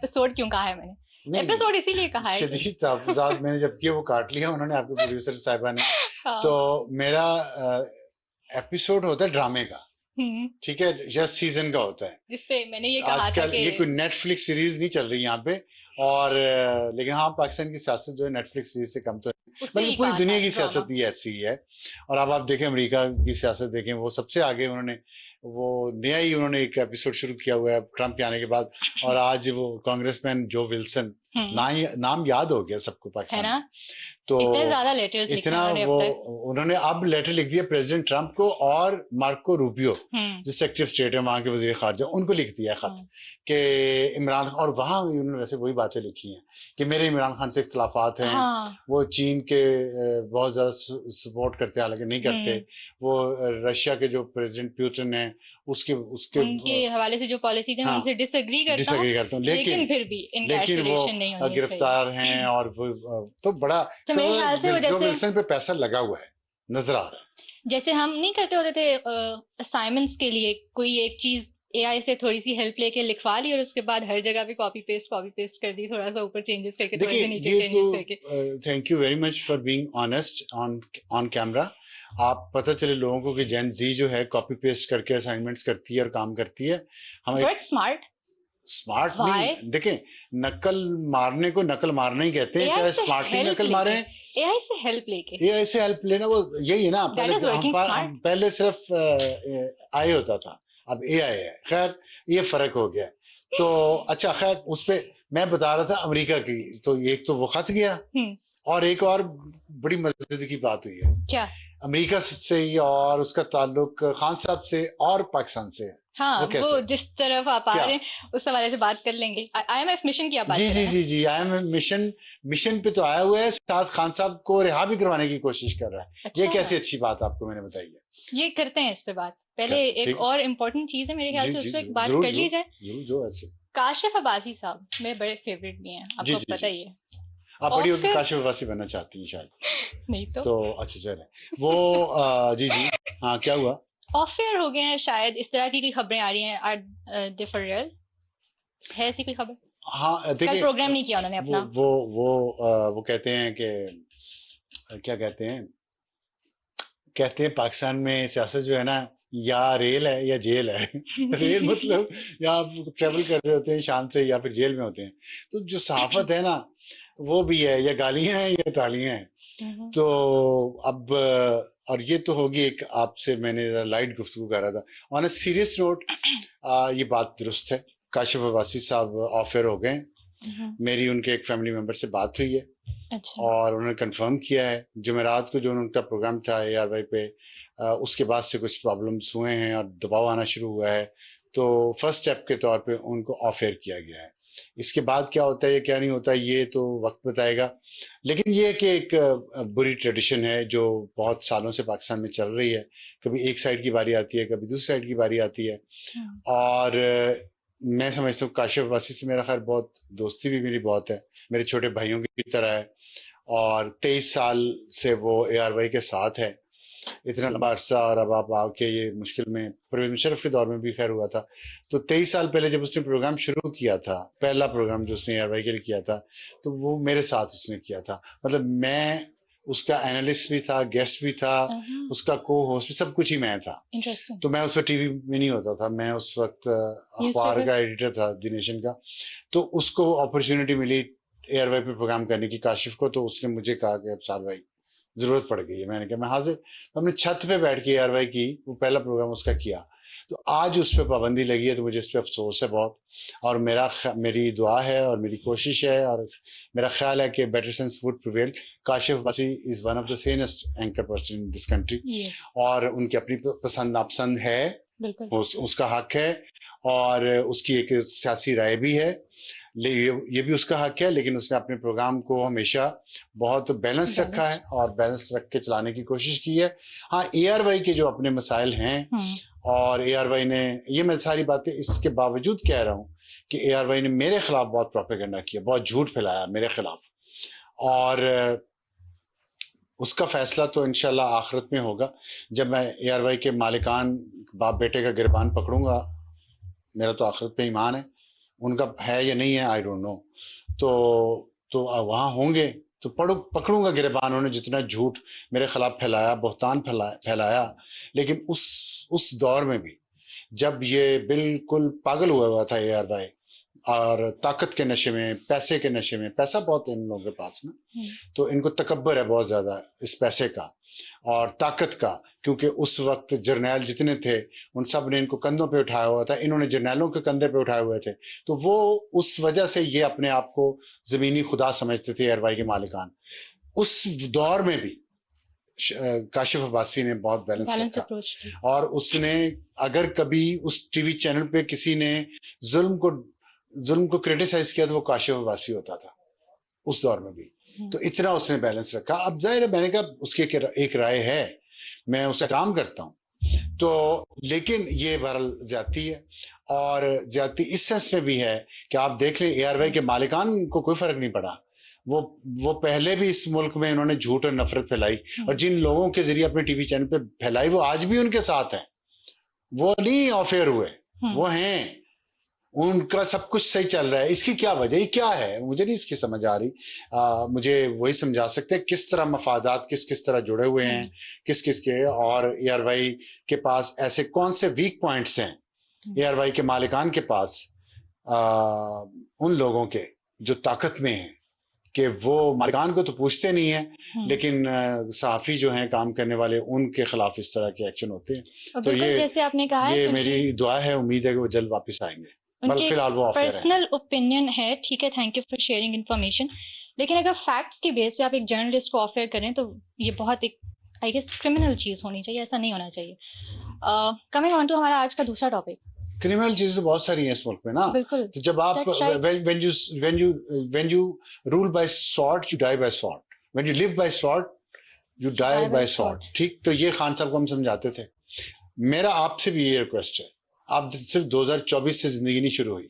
Episode क्यों कहा है मैंने, एपिसोड इसीलिए कहा है शदीद तहफ़्फ़ुज़ात मैंने जब किए वो काट लिया उन्होंने, आपके प्रोड्यूसर साहिबा ने। तो मेरा एपिसोड होता है ड्रामे का, ठीक है, जस्ट सीजन का होता है, जिसपे मैंने ये कहा था आजकल कि ये कोई नेटफ्लिक्स सीरीज नहीं चल रही यहाँ पे, और लेकिन हाँ पाकिस्तान की सियासत जो है नेटफ्लिक्स सीरीज से कम तो है, बल्कि पूरी दुनिया की सियासत ही ऐसी है। और अब आप देखें अमेरिका की सियासत देखें, वो सबसे आगे उन्होंने वो नया ही उन्होंने एक एपिसोड शुरू किया हुआ है ट्रम्प के आने के बाद, और आज वो कांग्रेसमैन जो विल्सन, नाम याद हो गया सबको पाकिस्तान में, तो इतने ज्यादा लेटर्स इतना वो उन्होंने अब लेटर लिख दिया प्रेसिडेंट ट्रम्प को और मार्को रूबियो जो सेक्रेटरी ऑफ स्टेट है वहां के वजीर खारजा, उनको लिख दिया खत कि इमरान, और वहां उन्होंने वैसे वही बातें लिखी हैं कि मेरे इमरान खान से इख्तलाफात हैं, वो चीन के बहुत ज्यादा सपोर्ट करते हैं, हालांकि नहीं करते, वो रशिया के जो प्रेसिडेंट पुतिन है उसके उनके हवाले से जो पॉलिसीज हैं उनसे डिसएग्री करता हूं, लेकिन फिर भी इनकार्सरेशन नहीं होनी चाहिए, गिरफ्तार हैं, और वो तो बड़ा मेरे ख्याल से जो विल्सन पे पैसा लगा हुआ है नजर आ रहा है। जैसे हम नहीं करते होते थे असाइनमेंट्स के लिए कोई एक चीज एआई से थोड़ी सी हेल्प लेके लिखवा ली और उसके बाद हर जगह पे कॉपी पेस्ट कर दी, थोड़ा सा ऊपर चेंजेस करके, थोड़ा सा नीचे चेंजेस करके। Thank you very much for being honest on camera. आप पता चले लोगों को कि जेन जी जो है कॉपी पेस्ट करके असाइनमेंट्स करती है और काम करती है। हम स्मार्ट नहीं, देखें नकल मारने को नकल मारना ही कहते हैं, चाहे स्मार्टली नकल मारे, एआई से हेल्प लेके, एआई से हेल्प लेना वो यही है ना। पहले सिर्फ आई होता था, अब एआई है, खैर ये फर्क हो गया। तो अच्छा खैर उस पे मैं बता रहा था अमेरिका की, तो एक तो वो खच गया और एक और बड़ी मजे की बात हुई है, क्या अमेरिका से और उसका ताल्लुक खान साहब से और पाकिस्तान से है। हाँ, वो जिस तरफ आप आ रहे हैं उस हवाले से बात कर लेंगे। आईएमएफ मिशन की आप बात कर रहे हैं। जी आईएमएफ मिशन पे तो आया हुआ है, साथ खान साहब को रिहा भी करवाने की कोशिश कर रहा है। अच्छा। ये कैसी अच्छी बात आपको मैंने बताई है, ये करते हैं इस पे बात। पहले एक और इम्पोर्टेंट चीज है मेरे ख्याल से, उस पर बात कर ली जाए। काशिफ अब्बासी साहब मेरे बड़े फेवरेट भी हैं, आपको पता ही है। आप बड़ी होकर काशिफ अब्बासी बनना चाहती हैं शायद। नहीं तो अच्छा चले वो जी हाँ क्या हुआ, ऑफ एयर हो गए हैं शायद, इस तरह की खबरें आ रही हैं। आर दे फॉर रियल, है ऐसी कोई खबर? हाँ देखिए, कल प्रोग्राम नहीं किया उन्होंने अपना। वो कहते हैं कि क्या कहते हैं पाकिस्तान में सियासत जो है ना या रेल है या जेल है। रेल मतलब या आप ट्रेवल कर रहे होते हैं शान से या फिर जेल में होते हैं, तो जो सहाफत है ना वो भी है, या गालियां हैं या तालियां हैं। तो अब और ये तो होगी एक, आपसे मैंने लाइट गुफ्तगू कर रहा था। ऑन अ सीरियस नोट ये बात दुरुस्त है, काशिफ अब्बासी साहब ऑफ एयर हो गए। मेरी उनके एक फैमिली मेंबर से बात हुई है। अच्छा। और उन्होंने कंफर्म किया है जुमेरात को जो उनका प्रोग्राम था ARY पे, उसके बाद से कुछ प्रॉब्लम्स हुए हैं और दबाव आना शुरू हुआ है, तो फर्स्ट स्टेप के तौर पे उनको ऑफ एयर किया गया है। इसके बाद क्या होता है क्या नहीं होता ये तो वक्त बताएगा, लेकिन ये कि एक बुरी ट्रेडिशन है जो बहुत सालों से पाकिस्तान में चल रही है। कभी एक साइड की बारी आती है, कभी दूसरी साइड की बारी आती है। और मैं समझता हूँ काशिफ अब्बासी से मेरा खैर बहुत दोस्ती भी मेरी बहुत है, मेरे छोटे भाइयों की तरह है, और 23 साल से वो ARY के साथ है, इतना लंबा अरसा। और अब आप आके ये मुश्किल में, परवेज मुशर्रफ के दौर में भी खैर हुआ था, तो 23 साल पहले जब उसने प्रोग्राम शुरू किया था, पहला प्रोग्राम जो उसने ARY के लिए किया था, तो वो मेरे साथ उसने किया था। मतलब मैं उसका एनालिस्ट भी था, गेस्ट भी था, उसका को होस्ट भी, सब कुछ ही मैं था। तो मैं उस वक्त टीवी में नहीं होता था, मैं उस वक्त अखबार का एडिटर था द नेशन का। तो उसको अपॉर्चुनिटी मिली ARY पे प्रोग्राम करने की, काशिफ को, तो उसने मुझे कहा कि अब साल भाई जरूरत पड़ गई है। मैंने कहा मैं हाजिर। तो हमने छत पे बैठ के ARY की वो पहला प्रोग्राम उसका किया। तो आज उस पर पाबंदी लगी है, तो मुझे इस पर अफसोस है बहुत, और मेरी दुआ है और मेरी कोशिश है और मेरा ख्याल है कि better sense would prevail. Kashif Abbasi is one of the sanest anchor person in this country, और उनकी अपनी पसंद नापसंद है, उसका हक है, और उसकी एक सियासी राय भी है, ये भी उसका हक है, लेकिन उसने अपने प्रोग्राम को हमेशा बहुत बैलेंस रखा है और बैलेंस रख के चलाने की कोशिश की है। हाँ, ARY के जो अपने मसाइल हैं, और ARY ने, ये मैं सारी बातें इसके बावजूद कह रहा हूँ कि ARY ने मेरे खिलाफ बहुत प्रोपेगेंडा किया, बहुत झूठ फैलाया मेरे खिलाफ, और उसका फैसला तो इंशाल्लाह आखिरत में होगा जब मैं ARY के मालिकान बाप बेटे का गिरबान पकड़ूंगा। मेरा तो आखिरत पे ईमान है, उनका है या नहीं है, आई डोंट नो। तो वहाँ होंगे तो पकड़ूंगा गिरबान। उन्होंने जितना झूठ मेरे खिलाफ फैलाया, बहतान फैलाया, लेकिन उस दौर में भी जब ये बिल्कुल पागल हुआ था AR भाई, और ताकत के नशे में, पैसे के नशे में, पैसा बहुत है इन लोगों के पास ना, तो इनको तकब्बर है बहुत ज्यादा इस पैसे का और ताकत का, क्योंकि उस वक्त जर्नैल जितने थे उन सब ने इनको कंधों पे उठाया हुआ था, इन्होंने जर्नैलों के कंधे पे उठाए हुए थे। तो वो उस वजह से ये अपने आप को जमीनी खुदा समझते थे एयरवाई के मालिकान। उस दौर में भी काशिफ अब्बासी ने बहुत बैलेंस रखा, और उसने अगर कभी उस टीवी चैनल पे किसी ने जुल्म को क्रिटिसाइज किया तो वो काशिफ अब्बासी होता था उस दौर में भी। तो इतना उसने बैलेंस रखा। अब जाहिर है मैंने कहा उसकी एक राय है, मैं उसका एहतराम करता हूँ, तो लेकिन ये बहरहाल ज्यादती है, और ज्यादती इस सेंस में भी है कि आप देख लें ARY के मालिकान को कोई फर्क नहीं पड़ा। वो पहले भी इस मुल्क में उन्होंने झूठ और नफरत फैलाई, और जिन लोगों के जरिए अपने टीवी चैनल पे फैलाई वो आज भी उनके साथ हैं, वो नहीं ऑफेयर हुए, वो हैं, उनका सब कुछ सही चल रहा है। इसकी क्या वजह, ये क्या है, मुझे नहीं इसकी समझ आ रही। मुझे वही समझा सकते हैं किस तरह मफादात किस तरह जुड़े हुए हैं किस के, और ARY के पास ऐसे कौन से वीक पॉइंट्स हैं ARY के मालिकान के पास, उन लोगों के जो ताकत में हैं कि वो मालिकान को तो पूछते नहीं है, लेकिन सहाफ़ी जो हैं काम करने वाले उनके खिलाफ इस तरह के एक्शन होते हैं। तो ये जैसे आपने कहा, ये मेरी दुआ है, उम्मीद है कि वो जल्द वापस आएंगे। उनके पर्सनल ओपिनियन है, ठीक है, thank you for sharing information. लेकिन अगर फैक्ट्स के बेस पे आप एक जर्नलिस्ट को ऑफर करें तो ये बहुत एक आई गेस क्रिमिनल चीज होनी चाहिए, ऐसा नहीं होना चाहिए। कमिंग ऑन टू हमारा आज का दूसरा टॉपिक, क्रिमिनल चीज तो बहुत सारी हैं इस मुल्क में ना। बिल्कुल। तो जब आप when you rule by sword you die by sword, when you live by sword you die by sword, ठीक। तो ये खान साहब को हम समझाते थे। मेरा आपसे भी ये रिक्वेस्ट है, आप सिर्फ 2024 से जिंदगी नहीं शुरू हुई,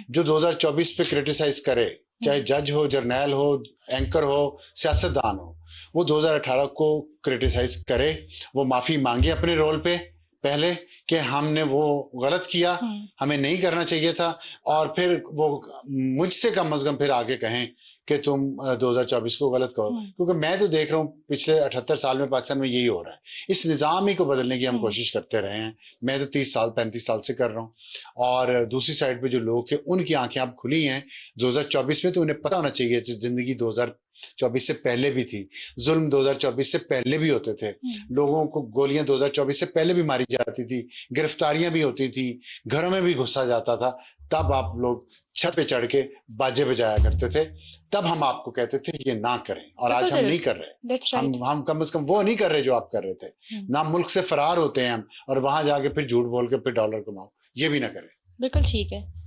जो 2024 पे क्रिटिसाइज करे, चाहे जज हो, जर्नैल हो, एंकर हो, सियासतदान हो, वो 2018 को क्रिटिसाइज करे, वो माफी मांगे अपने रोल पे पहले कि हमने वो गलत किया, हमें नहीं करना चाहिए था, और फिर वो मुझसे कम अज कम फिर आगे कहें कि तुम 2024 को गलत कहो। क्योंकि मैं तो देख रहा हूँ पिछले 78 साल में पाकिस्तान में यही हो रहा है। इस निज़ाम ही को बदलने की हम कोशिश करते रहे हैं। मैं तो 30 साल 35 साल से कर रहा हूँ, और दूसरी साइड पे जो लोग थे उनकी आंखें अब खुली हैं। 2024 में तो उन्हें पता होना चाहिए जिंदगी 2024 से पहले भी थी, जुल्म 2024 से पहले भी होते थे, लोगों को गोलियां 2024 से पहले भी मारी जाती थी, गिरफ्तारियां भी होती थी, घरों में भी घुसा जाता था। तब आप लोग छत पे चढ़ के बाजे बजाया करते थे, तब हम आपको कहते थे ये ना करें, और आज हम नहीं कर रहे। हम कम से कम वो नहीं कर रहे जो आप कर रहे थे ना। मुल्क से फरार होते हैं हम, और वहां जाके फिर झूठ बोल के फिर डॉलर कमाओ, ये भी ना करें। बिल्कुल ठीक है।